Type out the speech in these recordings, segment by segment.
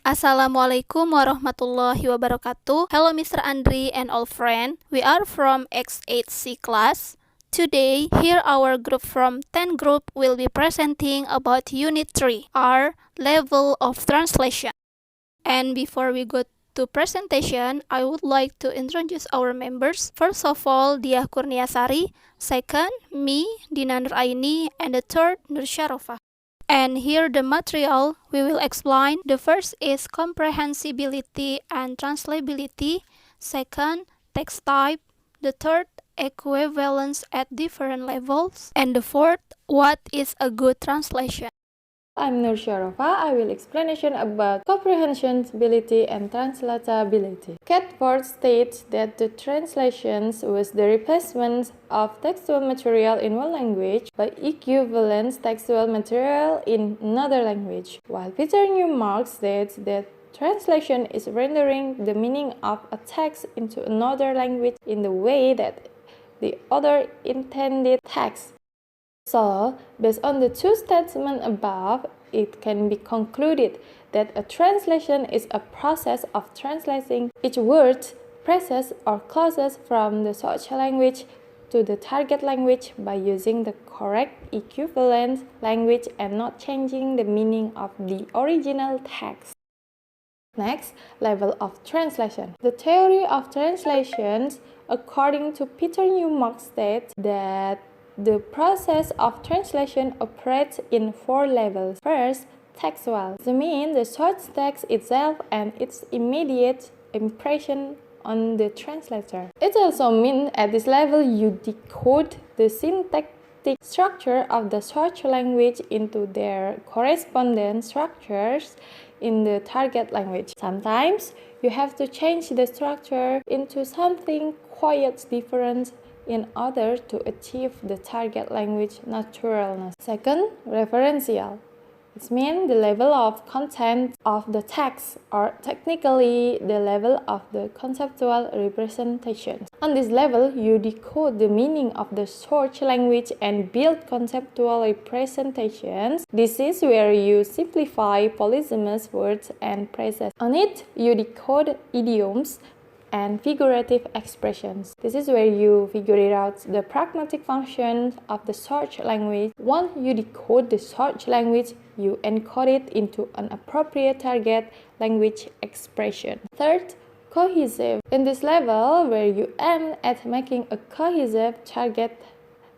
Assalamualaikum warahmatullahi wabarakatuh. Hello Mr. Andri and all friends. We are from X8C class. Today, here our group from 10 group will be presenting about Unit 3, our level of translation. And before we go to presentation, I would like to introduce our members. First of all, Diah, Kurnia, Sari. Second, me, Dina Nuraeni. And the third, Nur Syarofah. And here the material we will explain. The first is comprehensibility and translatability. Second, text type. The third, equivalence at different levels. And the fourth, what is a good translation? I'm Nur Syarofah. I will explanation about comprehensibility and translatability. Catford states that the translations was the replacement of textual material in one language by equivalent textual material in another language, while Peter Newmark states that translation is rendering the meaning of a text into another language in the way that the author intended text. So, based on the two statements above, it can be concluded that a translation is a process of translating each word, phrases, or clauses from the source language to the target language by using the correct equivalent language and not changing the meaning of the original text. Next, level of translation. The theory of translations, according to Peter Newmark, states that the process of translation operates in 4 levels. First, textual. This means the source text itself and its immediate impression on the translator. It also means at this level you decode the syntactic structure of the source language into their corresponding structures in the target language. Sometimes you have to change the structure into something quite different in order to achieve the target language naturalness. Second, referential. It means the level of content of the text, or technically the level of the conceptual representation. On this level, you decode the meaning of the source language and build conceptual representations. This is where you simplify polysemous words and phrases. On it, you decode idioms and figurative expressions. This is where you figure out the pragmatic functions of the source language. Once you decode the source language, you encode it into an appropriate target language expression. Third, cohesive. In this level, where you aim at making a cohesive target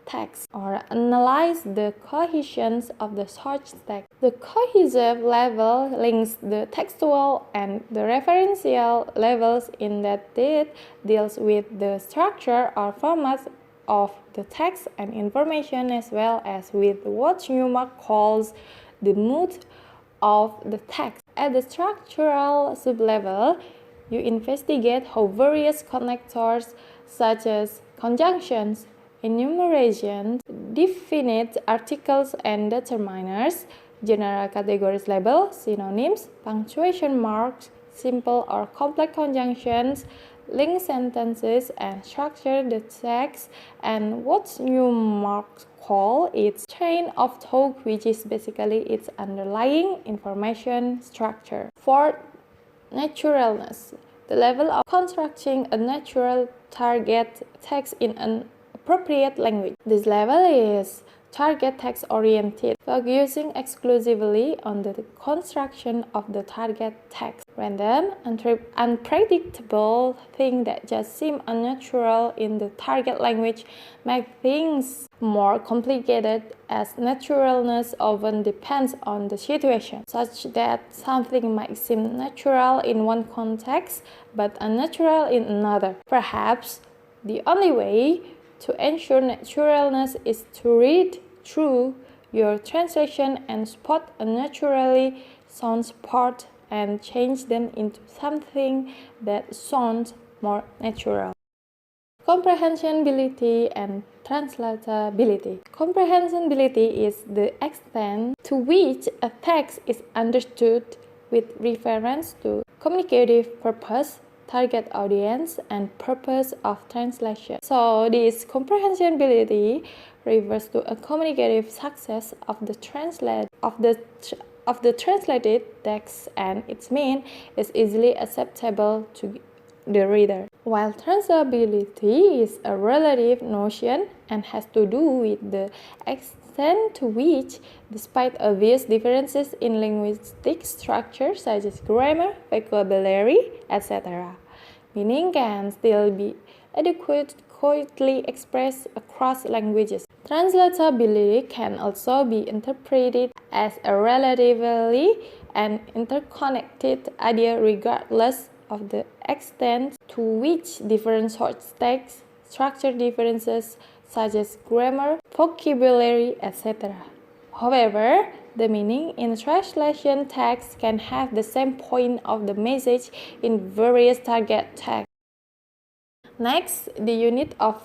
text or analyze the cohesion of the source text. The cohesive level links the textual and the referential levels in that it deals with the structure or format of the text and information, as well as with what Newmark calls the mood of the text. At the structural sublevel, you investigate how various connectors such as conjunctions, enumerations, definite articles and determiners, general categories label, synonyms, punctuation marks, simple or complex conjunctions, link sentences, and structure the text, and what Newmark call its chain of thought, which is basically its underlying information structure. Fourth, naturalness. The level of constructing a natural target text in an appropriate language. This level is target text oriented, focusing exclusively on the construction of the target text. Random, unpredictable things that just seem unnatural in the target language make things more complicated, as naturalness often depends on the situation, such that something might seem natural in one context but unnatural in another. Perhaps the only way to ensure naturalness is to read through your translation and spot unnaturally sounds part and change them into something that sounds more natural. Comprehensibility and translatability. Comprehensibility is the extent to which a text is understood with reference to communicative purpose, target audience, and purpose of translation. So this comprehensibility refers to a communicative success of the of the translated text and its meaning is easily acceptable to the reader. While translatability is a relative notion and has to do with the extent to which, despite obvious differences in linguistic structure such as grammar, vocabulary, etc., meaning can still be adequately expressed across languages. Translatability can also be interpreted as a relatively and interconnected idea regardless of the extent to which different source text structure differences such as grammar, vocabulary, etc. However, the meaning in translation text can have the same point of the message in various target texts. Next, the unit of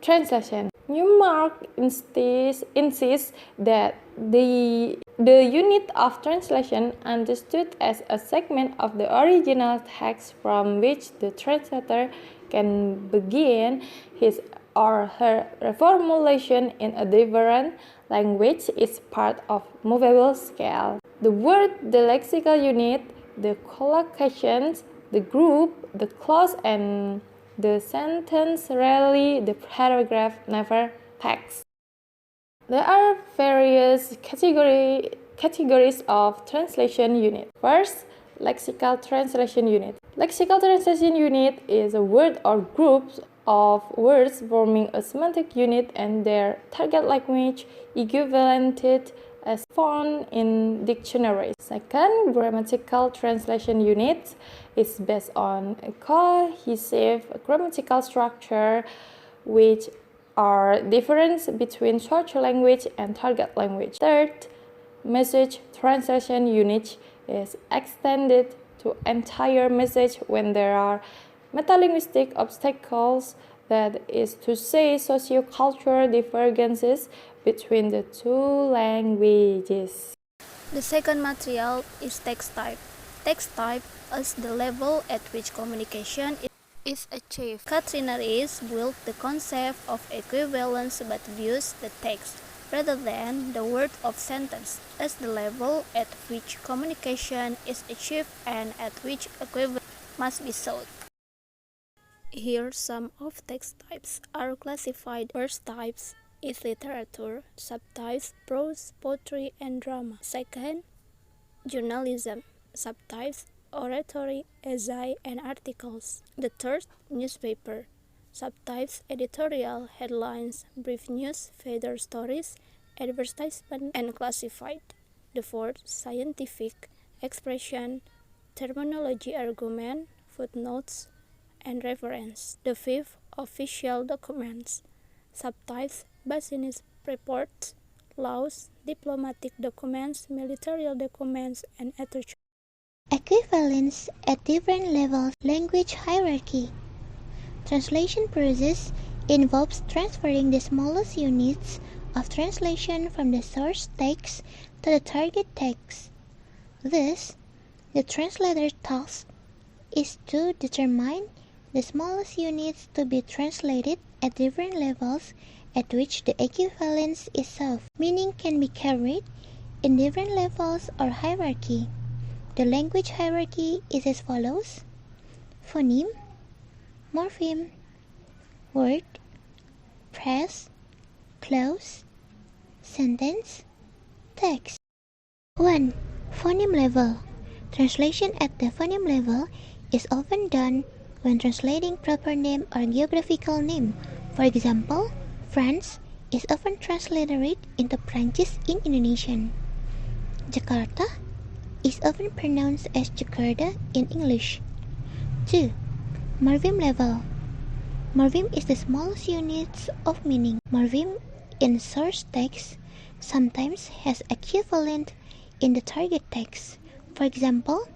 translation. Newmark insists that the unit of translation understood as a segment of the original text from which the translator can begin his or her reformulation in a different language is part of movable scale. The word, the lexical unit, the collocations, the group, the clause, and the sentence, rarely the paragraph, never text. There are various categories of translation unit. First, lexical translation unit. Lexical translation unit is a word or group of words forming a semantic unit and their target language equivalented as found in dictionaries. Second, grammatical translation unit is based on a cohesive grammatical structure which are difference between source language and target language. Third, message translation unit is extended to entire message when there are metalinguistic obstacles, that is to say, socio-cultural divergences between the two languages. The second material is text type. Text type is the level at which communication is achieved. Katrina Reis built the concept of equivalence but views the text rather than the word of sentence as the level at which communication is achieved and at which equivalence must be sought. Here some of text types are classified. First types is literature, subtypes prose, poetry, and drama. Second, journalism, subtypes oratory, essay, and articles. The third, newspaper, subtypes editorial, headlines, brief news, feather stories, advertisement, and classified. The fourth, scientific, expression, terminology, argument, footnotes, and reference. The fifth, official documents, subtypes business reports, laws, diplomatic documents, military documents, and etc. Equivalence at different levels. Language hierarchy. Translation process involves transferring the smallest units of translation from the source text to the target text. Thus, the translator's task is to determine the smallest units to be translated at different levels at which the equivalence is solved. Meaning can be carried in different levels or hierarchy. The language hierarchy is as follows: phoneme, morpheme, word, phrase, clause, sentence, text. 1. Phoneme level. Translation at the phoneme level is often done when translating proper name or geographical name. For example, France is often transliterated into Prancis in Indonesian. Jakarta is often pronounced as Jakarta in English. 2. Morpheme level. Morpheme is the smallest units of meaning. Morpheme in source text sometimes has equivalent in the target text. For example,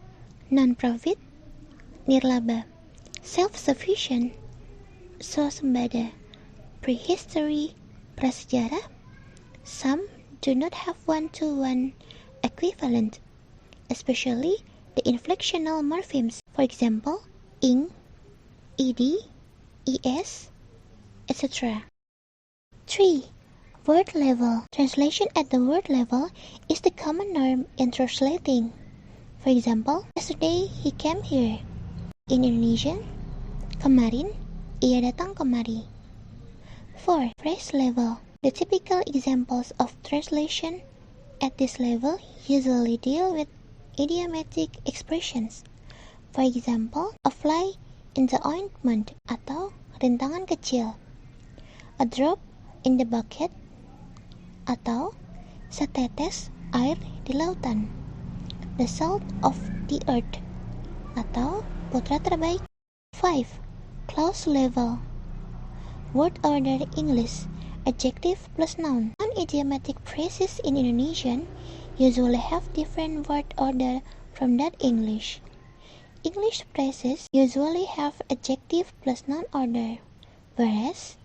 non-profit, nirlaba, self-sufficient, swasembada, prehistory, prasejarah. Some do not have one-to-one equivalent, especially the inflectional morphemes. For example, ing, ed, es, etc. 3. Word level. Translation at the word level is the common norm in translating. For example, yesterday he came here. In Indonesian, kemarin ia datang kemari. 4. Phrase level. The typical examples of translation at this level usually deal with idiomatic expressions. For example, a fly in the ointment atau rintangan kecil. A drop in the bucket atau setetes air di lautan. The salt of the earth atau putra terbaik. 5. Clause level. Word order English, adjective plus noun. Non-idiomatic phrases in Indonesian usually have different word order from that English. English phrases usually have adjective plus noun order, whereas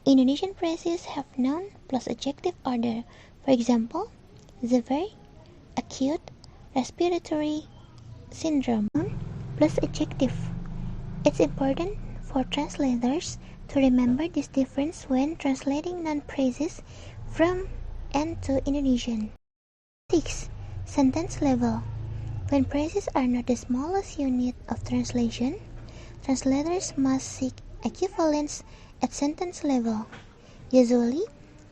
Indonesian phrases have noun plus adjective order. For example, severe, acute, respiratory syndrome, noun plus adjective. It's important for translators to remember this difference when translating noun phrases from and to Indonesian. 6. Sentence level. When phrases are not the smallest unit of translation, translators must seek equivalence at sentence level. Usually,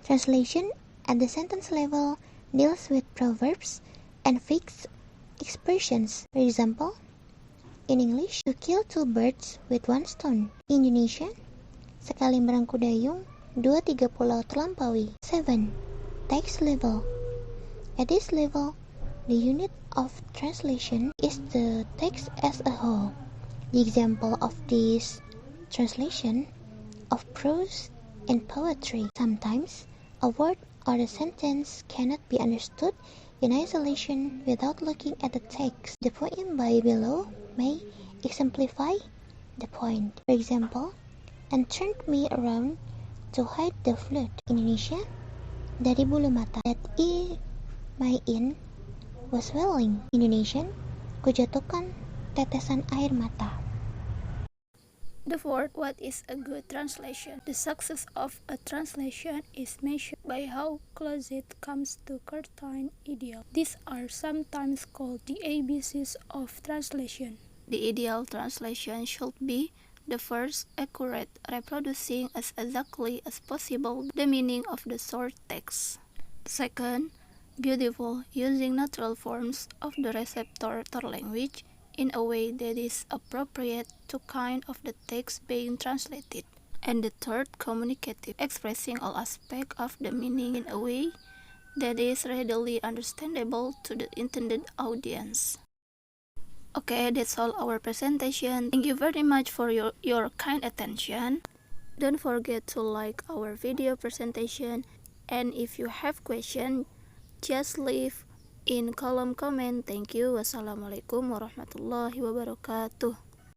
translation at the sentence level deals with proverbs and fixed expressions. For example, in English, to kill two birds with one stone. In Indonesian, sekali merangku dayung, 2-3 pulau terlampaui. 7. Text level. At this level, the unit of translation is the text as a whole. The example of this translation of prose and poetry. Sometimes, a word or a sentence cannot be understood in isolation without looking at the text. The poem by below may exemplify the point. For example, and turned me around to hide the flood. Indonesia, dari bulu mata. That my in was welling. Indonesian, kujatuhkan tetesan air mata. The fourth, what is a good translation? The success of a translation is measured by how close it comes to certain ideal. These are sometimes called the ABCs of translation. The ideal translation should be the first, accurate, reproducing as exactly as possible the meaning of the source text. Second, beautiful, using natural forms of the receptor language in a way that is appropriate to kind of the text being translated. And the third, communicative, expressing all aspects of the meaning in a way that is readily understandable to the intended audience. Okay, that's all our presentation. Thank you very much for your kind attention. Don't forget to like our video presentation, and if you have questions, just leave in column comment. Thank you. Wassalamualaikum warahmatullahi wabarakatuh.